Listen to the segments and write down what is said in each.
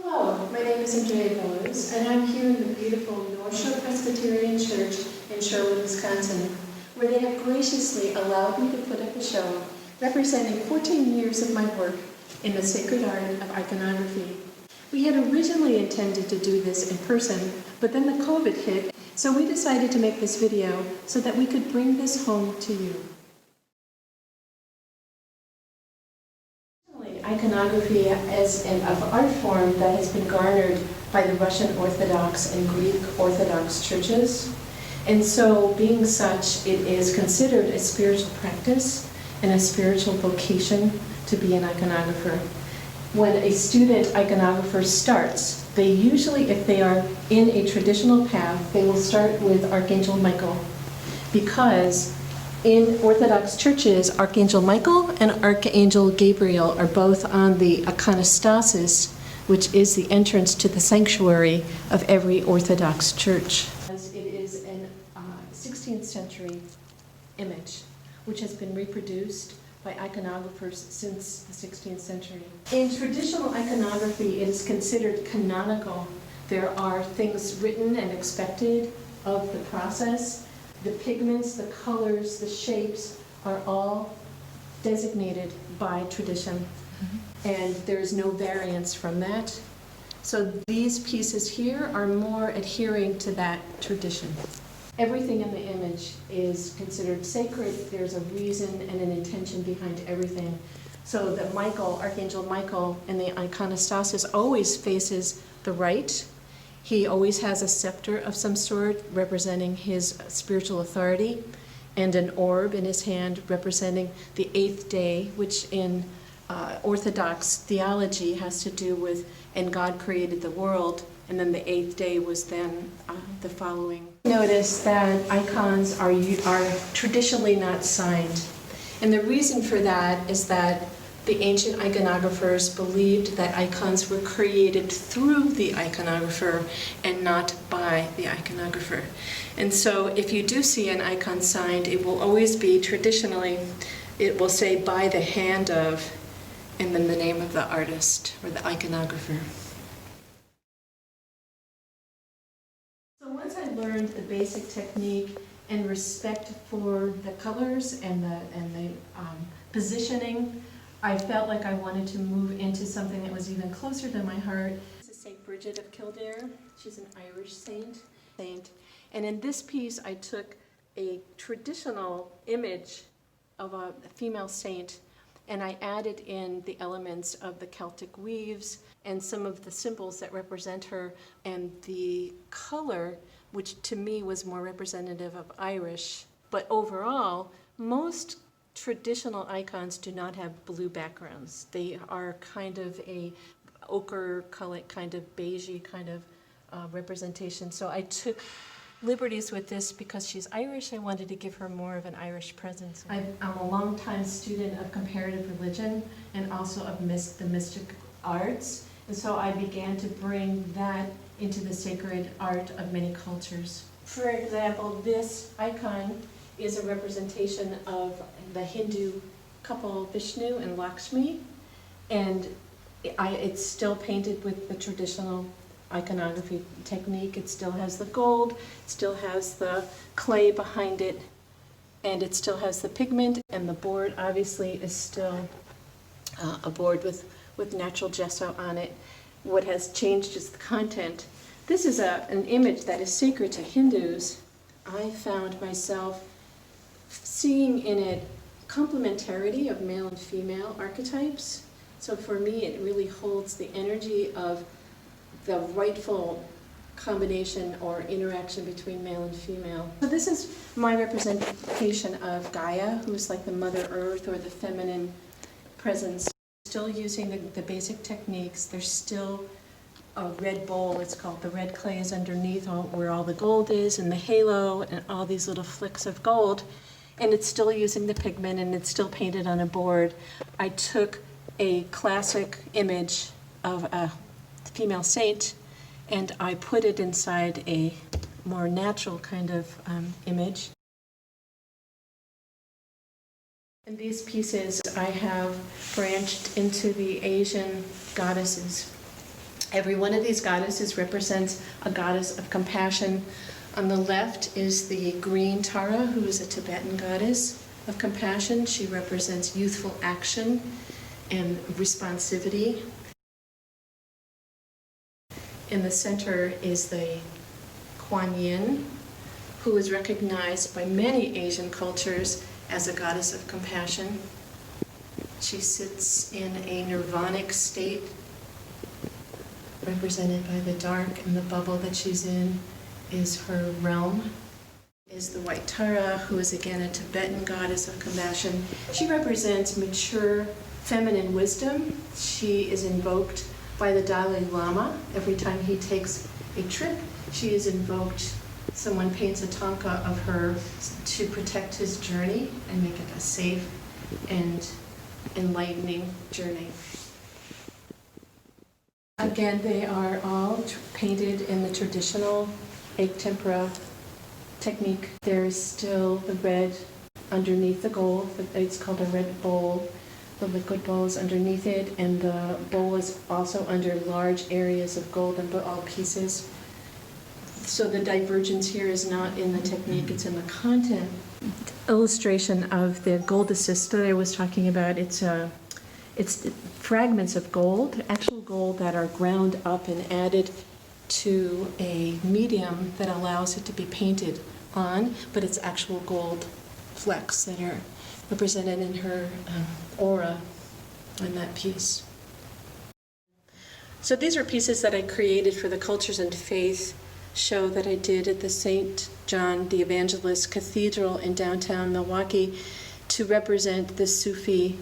Hello, my name is Andrea Bellows, and I'm here in the beautiful North Shore Presbyterian Church in Sherwood, Wisconsin, where they have graciously allowed me to put up a show representing 14 years of my work in the sacred art of iconography. We had originally intended to do this in person, but then the COVID hit, so we decided to make this video so that we could bring this home to you. Iconography is an art form that has been garnered by the Russian Orthodox and Greek Orthodox churches. And so, being such, it is considered a spiritual practice and a spiritual vocation to be an iconographer. When a student iconographer starts, they usually, if they are in a traditional path, they will start with Archangel Michael, because in Orthodox churches, Archangel Michael and Archangel Gabriel are both on the iconostasis, which is the entrance to the sanctuary of every Orthodox church. It is a 16th century image, which has been reproduced by iconographers since the 16th century. In traditional iconography, it is considered canonical. There are things written and expected of the process. The pigments, the colors, the shapes are all designated by tradition, and there's no variance from that. So these pieces here are more adhering to that tradition. Everything in the image is considered sacred. There's a reason and an intention behind everything. So that Michael, Archangel Michael, in the iconostasis always faces the right. He always has a scepter of some sort representing his spiritual authority, and an orb in his hand representing the eighth day, which in Orthodox theology has to do with, and God created the world, and then the eighth day was then the following. Notice that icons are traditionally not signed. And the reason for that is that the ancient iconographers believed that icons were created through the iconographer and not by the iconographer. And so if you do see an icon signed, it will always be traditionally, it will say by the hand of, and then the name of the artist or the iconographer. So once I learned the basic technique and respect for the colors and the positioning, I felt like I wanted to move into something that was even closer to my heart. This is Saint Bridget of Kildare. She's an Irish saint. And in this piece, I took a traditional image of a female saint, and I added in the elements of the Celtic weaves and some of the symbols that represent her, and the color, which to me was more representative of Irish. But overall, most traditional icons do not have blue backgrounds. They are kind of a ochre color, kind of beigey kind of representation. So I took liberties with this because she's Irish. I wanted to give her more of an Irish presence. I'm a longtime student of comparative religion and also of the mystic arts. And so I began to bring that into the sacred art of many cultures. For example, this icon is a representation of the Hindu couple Vishnu and Lakshmi, and it's still painted with the traditional iconography technique. It still has the gold, it still has the clay behind it, and it still has the pigment, and the board obviously is still a board with natural gesso on it. What has changed is the content. This is an image that is sacred to Hindus. I found myself seeing in it complementarity of male and female archetypes. So for me, it really holds the energy of the rightful combination or interaction between male and female. So this is my representation of Gaia, who's like the Mother Earth or the feminine presence. Still using the basic techniques. There's still a red bowl, it's called. The red clay is underneath where all the gold is, and the halo and all these little flicks of gold. And it's still using the pigment, and it's still painted on a board. I took a classic image of a female saint, and I put it inside a more natural kind of image. In these pieces, I have branched into the Asian goddesses. Every one of these goddesses represents a goddess of compassion. On the left is the green Tara, who is a Tibetan goddess of compassion. She represents youthful action and responsivity. In the center is the Kuan Yin, who is recognized by many Asian cultures as a goddess of compassion. She sits in a nirvanic state, represented by the dark, and the bubble that she's in is her realm. Is the white Tara, who is again a Tibetan goddess of compassion. She represents mature feminine wisdom. She is invoked by the Dalai Lama every time he takes a trip. She is invoked. Someone paints a tanka of her to protect his journey and make it a safe and enlightening journey. Again, they are all painted in the traditional egg tempera technique. There is still the red underneath the gold. It's called a red bowl. The liquid bowl is underneath it, and the bowl is also under large areas of gold in all pieces. So the divergence here is not in the technique, it's in the content. Illustration of the gold assist that I was talking about, it's fragments of gold, actual gold that are ground up and added to a medium that allows it to be painted on, but it's actual gold flecks that are represented in her aura in that piece. So these are pieces that I created for the Cultures and Faith show that I did at the St. John the Evangelist Cathedral in downtown Milwaukee to represent the Sufi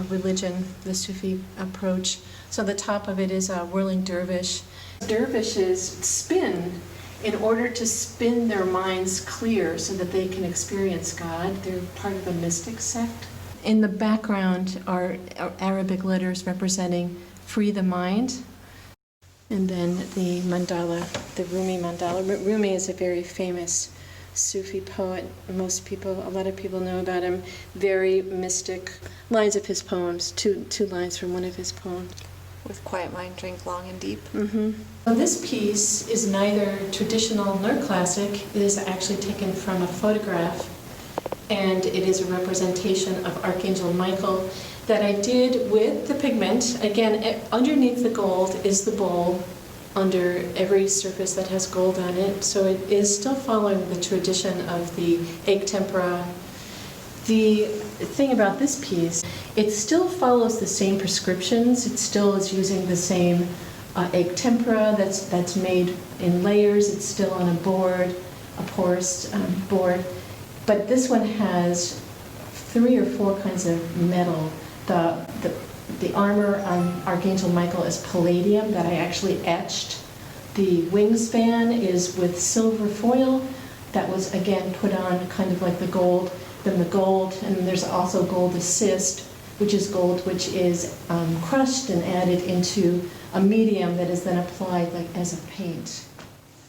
religion, the Sufi approach. So the top of it is a whirling dervish. Dervishes spin in order to spin their minds clear so that they can experience God. They're part of a mystic sect. In the background are Arabic letters representing free the mind. And then the mandala, the Rumi mandala. Rumi is a very famous Sufi poet. A lot of people know about him. Very mystic. Lines of his poems, two lines from one of his poems. With quiet mind, drink long and deep. Mm-hmm. Well, this piece is neither traditional nor classic. It is actually taken from a photograph, and it is a representation of Archangel Michael that I did with the pigment. Again, underneath the gold is the bowl, under every surface that has gold on it. So it is still following the tradition of the egg tempera. The thing about this piece, it still follows the same prescriptions. It still is using the same egg tempera that's made in layers. It's still on a board, a porous board. But this one has 3 or 4 kinds of metal. The armor on Archangel Michael is palladium that I actually etched. The wingspan is with silver foil that was again put on kind of like the gold. Then the gold, and there's also gold assist, which is gold which is crushed and added into a medium that is then applied like as a paint. This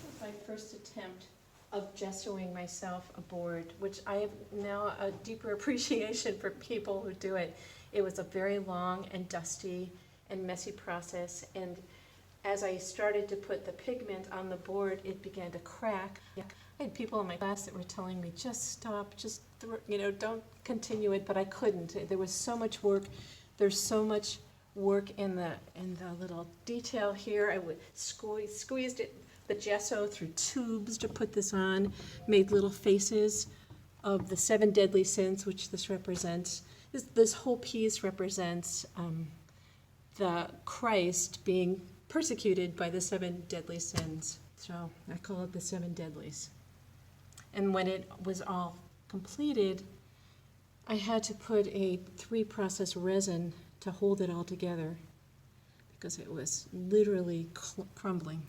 was my first attempt of gessoing myself a board, which I have now a deeper appreciation for people who do it. It was a very long and dusty and messy process, and as I started to put the pigment on the board, it began to crack. I had people in my class that were telling me, just stop, just, don't continue it, but I couldn't. There was so much work. There's so much work in the little detail here. I would squeezed the gesso through tubes to put this on, made little faces of the 7 deadly sins, which this represents. This whole piece represents the Christ being persecuted by the 7 deadly sins. So I call it the 7 deadlies. And when it was all completed, I had to put a 3-process resin to hold it all together because it was literally crumbling.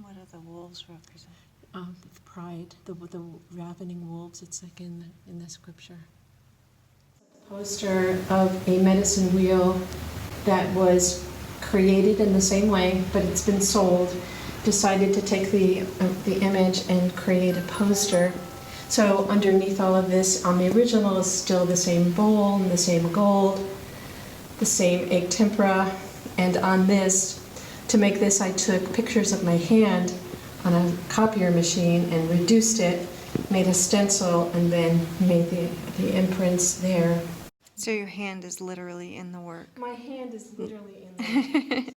What do the wolves represent? The pride, the ravening wolves, it's like in the scripture. Poster of a medicine wheel that was created in the same way, but it's been sold. Decided to take the image and create a poster. So underneath all of this, on the original is still the same bowl and the same gold, the same egg tempera, And on this, to make this, I took pictures of my hand on a copier machine and reduced it, made a stencil, and then made the imprints there. So your hand is literally in the work. My hand is literally in there.